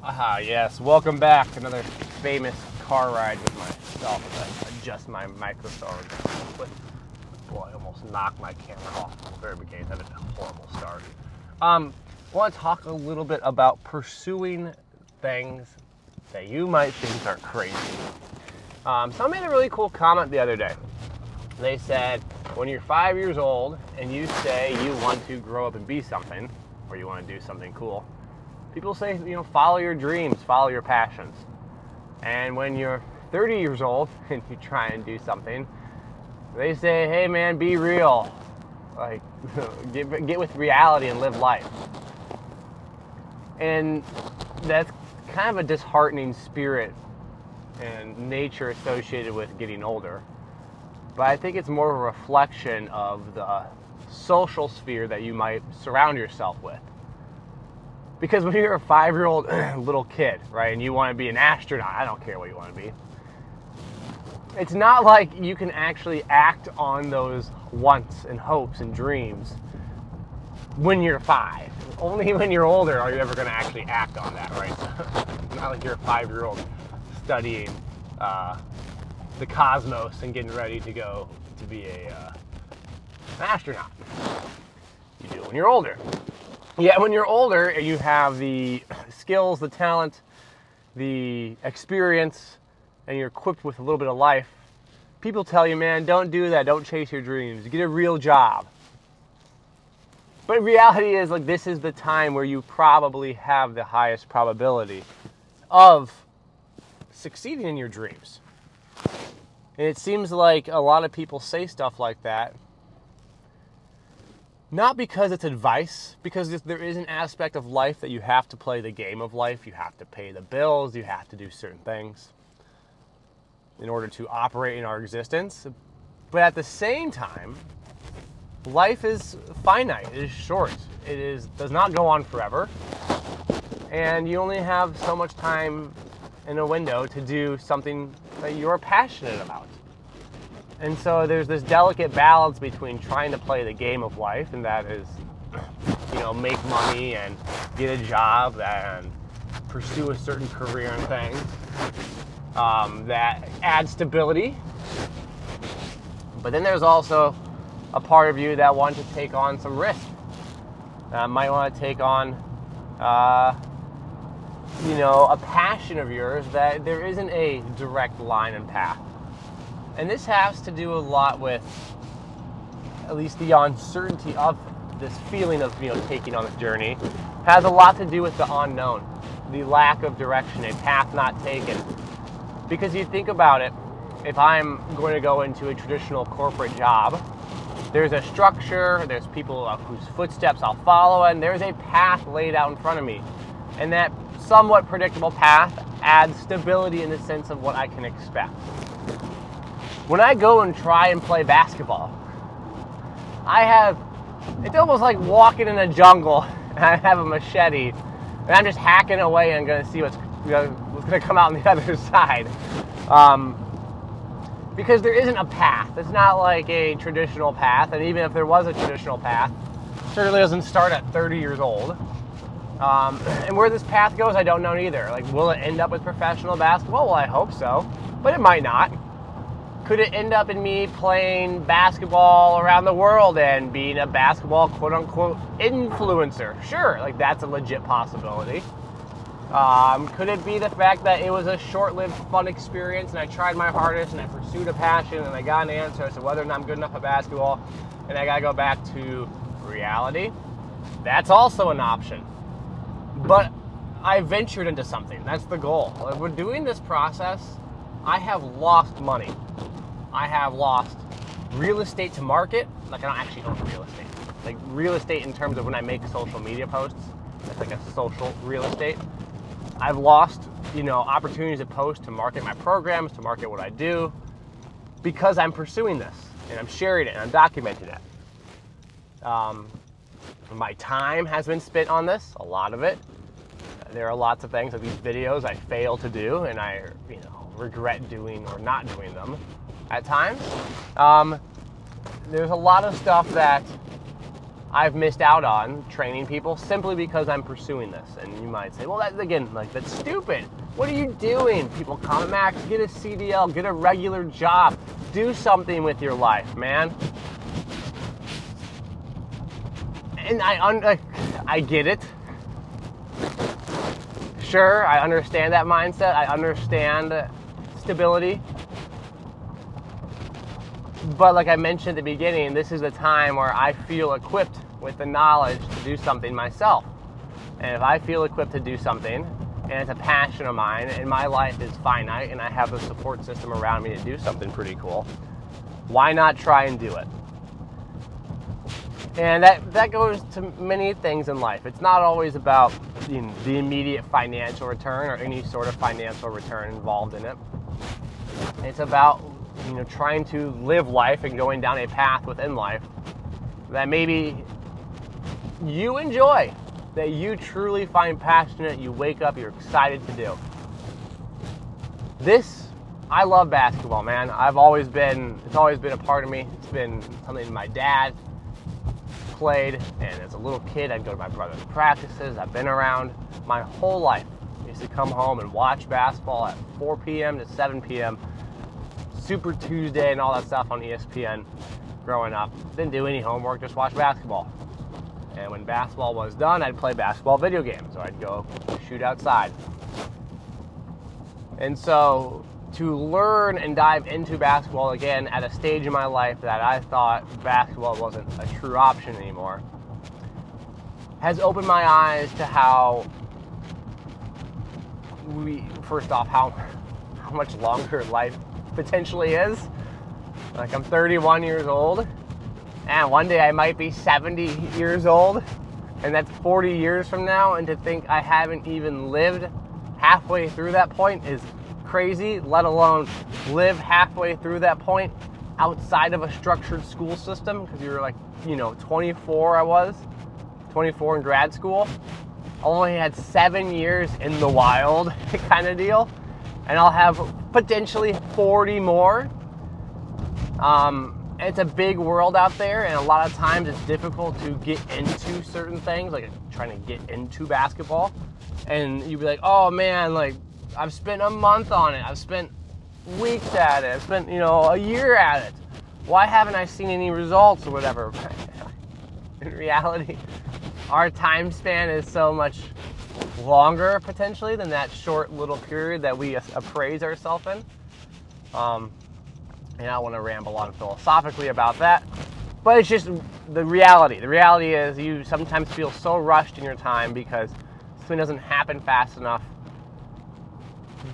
Yes, welcome back. Another famous car ride with myself as I adjust my microphone. Boy, I almost knocked my camera off from the very beginning. That was a horrible start. I want to talk a little bit about pursuing things that you might think are crazy. Someone made a really cool comment the other day. They said, when you're 5 years old and you say you want to grow up and be something, or you want to do something cool, people say, follow your dreams, follow your passions. And when you're 30 years old and you try and do something, they say, hey man, be real. Like, get with reality and live life. And that's kind of a disheartening spirit and nature associated with getting older. But I think it's more of a reflection of the social sphere that you might surround yourself with. Because when you're a 5-year-old little kid, right, and you want to be an astronaut, I don't care what you want to be, it's not like you can actually act on those wants and hopes and dreams when you're 5. Only when you're older are you ever going to actually act on that, right? It's not like you're a 5-year-old studying the cosmos and getting ready to go to be an astronaut. You do it when you're older. Yeah, when you're older, you have the skills, the talent, the experience, and you're equipped with a little bit of life. People tell you, man, don't do that. Don't chase your dreams. Get a real job. But reality is, like, this is the time where you probably have the highest probability of succeeding in your dreams. And it seems like a lot of people say stuff like that not because it's advice, because there is an aspect of life that you have to play the game of life. You have to pay the bills. You have to do certain things in order to operate in our existence. But at the same time, life is finite. It is short. Does not go on forever. And you only have so much time in a window to do something that you're passionate about. And so there's this delicate balance between trying to play the game of life, and that is, make money and get a job and pursue a certain career and things that add stability. But then there's also a part of you that wants to take on some risk. Might want to take on, a passion of yours that there isn't a direct line and path. And this has to do a lot with at least the uncertainty of this feeling of, taking on this journey. Has a lot to do with the unknown, the lack of direction, a path not taken. Because you think about it, if I'm going to go into a traditional corporate job, there's a structure, there's people whose footsteps I'll follow, and there's a path laid out in front of me. And that somewhat predictable path adds stability in the sense of what I can expect. When I go and try and play basketball, it's almost like walking in a jungle and I have a machete and I'm just hacking away and I'm going to see what's going to come out on the other side. Because there isn't a path. It's not like a traditional path, and even if there was a traditional path, it certainly doesn't start at 30 years old. And where this path goes, I don't know either. Like, will it end up with professional basketball? Well, I hope so, but it might not. Could it end up in me playing basketball around the world and being a basketball quote-unquote influencer? Sure, like that's a legit possibility. Could it be the fact that it was a short-lived fun experience and I tried my hardest and I pursued a passion and I got an answer as to whether or not I'm good enough at basketball and I gotta go back to reality? That's also an option. But I ventured into something. That's the goal. Like, when doing this process, I have lost money. I have lost real estate to market. Like, I don't actually own real estate. Like, real estate in terms of when I make social media posts. It's like a social real estate. I've lost, opportunities to post, to market my programs, to market what I do, because I'm pursuing this, and I'm sharing it, and I'm documenting it. My time has been spent on this, a lot of it. There are lots of things, like these videos I fail to do, and I, regret doing or not doing them at times. There's a lot of stuff that I've missed out on training people simply because I'm pursuing this. And you might say, well, that's, again, like, that's stupid. What are you doing? People comment, Max, get a CDL, get a regular job, do something with your life, man. And I get it. Sure, I understand that mindset. I understand stability. But like I mentioned at the beginning, this is a time where I feel equipped with the knowledge to do something myself. And if I feel equipped to do something, and it's a passion of mine, and my life is finite, and I have a support system around me to do something pretty cool, why not try and do it? And that goes to many things in life. It's not always about the immediate financial return or any sort of financial return involved in it. It's about trying to live life and going down a path within life that maybe you enjoy, that you truly find passionate, you wake up, you're excited to do. I love basketball, man. It's always been a part of me. It's been something my dad played, and as a little kid, I'd go to my brother's practices. I've been around my whole life. I used to come home and watch basketball at 4 p.m. to 7 p.m., Super Tuesday and all that stuff on ESPN growing up. Didn't do any homework, just watch basketball. And when basketball was done, I'd play basketball video games, or I'd go shoot outside. And so to learn and dive into basketball again at a stage in my life that I thought basketball wasn't a true option anymore has opened my eyes to how much longer life potentially is. Like, I'm 31 years old, and one day I might be 70 years old, and that's 40 years from now, and to think I haven't even lived halfway through that point is crazy, let alone live halfway through that point outside of a structured school system, because you're like, 24 I was, 24 in grad school. I only had 7 years in the wild kind of deal, and I'll have potentially 40 more. It's a big world out there, and a lot of times it's difficult to get into certain things, like trying to get into basketball. And you'd be like, oh man, like, I've spent a month on it, I've spent weeks at it, I've spent, a year at it. Why haven't I seen any results or whatever? In reality, our time span is so much longer potentially than that short little period that we appraise ourselves in. And I don't want to ramble on philosophically about that, but it's just the reality. The reality is you sometimes feel so rushed in your time because something doesn't happen fast enough.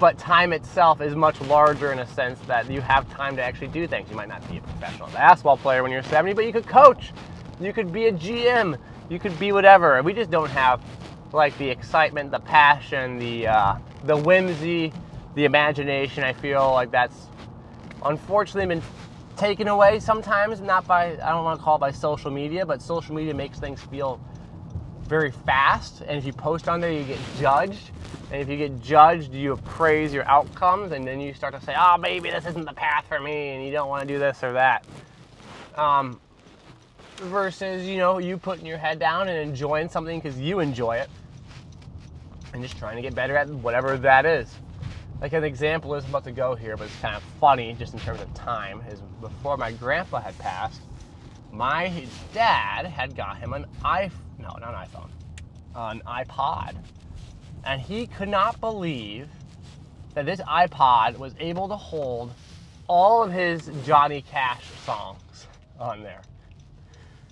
But time itself is much larger in a sense that you have time to actually do things. You might not be a professional basketball player when you're 70, but you could coach. You could be a GM. You could be whatever. We just don't have like the excitement, the passion, the whimsy, the imagination. I feel like that's unfortunately been taken away sometimes, not by, I don't want to call it by social media, but social media makes things feel very fast, and if you post on there, you get judged, and if you get judged, you appraise your outcomes, and then you start to say, oh, maybe this isn't the path for me, and you don't want to do this or that. Versus, you putting your head down and enjoying something because you enjoy it, and just trying to get better at whatever that is. Like, an example is about to go here, but it's kind of funny just in terms of time, is before my grandpa had passed, my dad had got him an iPod. And he could not believe that this iPod was able to hold all of his Johnny Cash songs on there.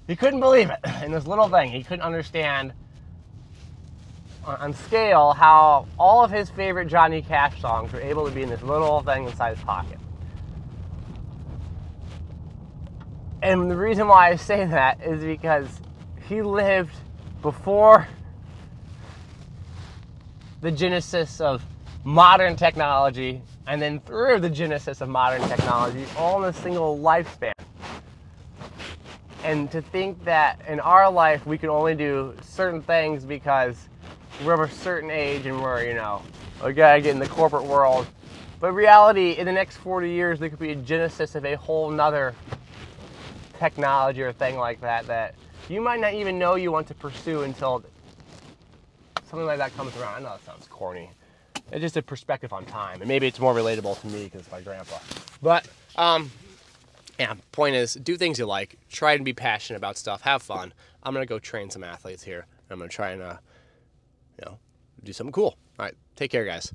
He couldn't believe it. In this little thing, he couldn't understand on scale how all of his favorite Johnny Cash songs were able to be in this little thing inside his pocket. And the reason why I say that is because he lived before the genesis of modern technology, and then through the genesis of modern technology, all in a single lifespan. And to think that in our life we can only do certain things because we're of a certain age and we're, we gotta get in the corporate world. But reality, in the next 40 years, there could be a genesis of a whole nother technology or thing like that you might not even know you want to pursue until something like that comes around. I know that sounds corny. It's just a perspective on time, and maybe it's more relatable to me because it's my grandpa. But yeah, point is, do things you like. Try and be passionate about stuff. Have fun. I'm gonna go train some athletes here. I'm gonna try and do something cool. All right, take care, guys.